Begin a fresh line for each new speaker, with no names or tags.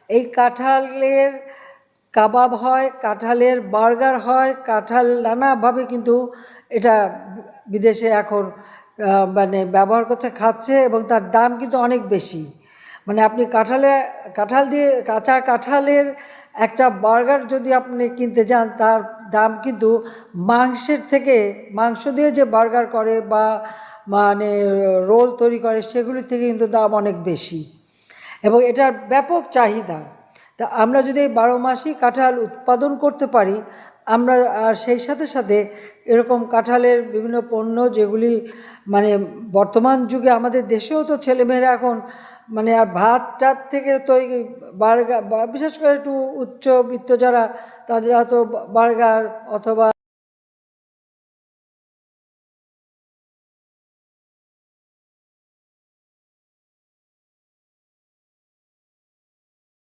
এই কাঁঠালের কাবাব হয়, কাঁঠালের বার্গার হয়, কাঁঠাল নানাভাবে কিন্তু এটা বিদেশে এখন মানে ব্যবহার করছে, খাচ্ছে, এবং তার দাম কিন্তু অনেক বেশি। মানে আপনি কাঁঠাল দিয়ে কাঁচা কাঁঠালের একটা বার্গার যদি আপনি কিনতে যান, তার দাম কিন্তু মাংস দিয়ে যে বার্গার করে বা মানে রোল তৈরি করে সেগুলির থেকে কিন্তু দাম অনেক বেশি, এবং এটার ব্যাপক চাহিদা। তা আমরা যদি এই 12 মাসই কাঁঠাল উৎপাদন করতে পারি, আমরা আর সেই সাথে সাথে এরকম কাঁঠালের বিভিন্ন পণ্য যেগুলি মানে বর্তমান যুগে আমাদের দেশেও তো ছেলেমেয়েরা এখন মানে আর ভাত টাত থেকে তৈরি বার্গার, বিশেষ করে একটু উচ্চবিত্ত যারা, তাদের হয়তো বার্গার অথবা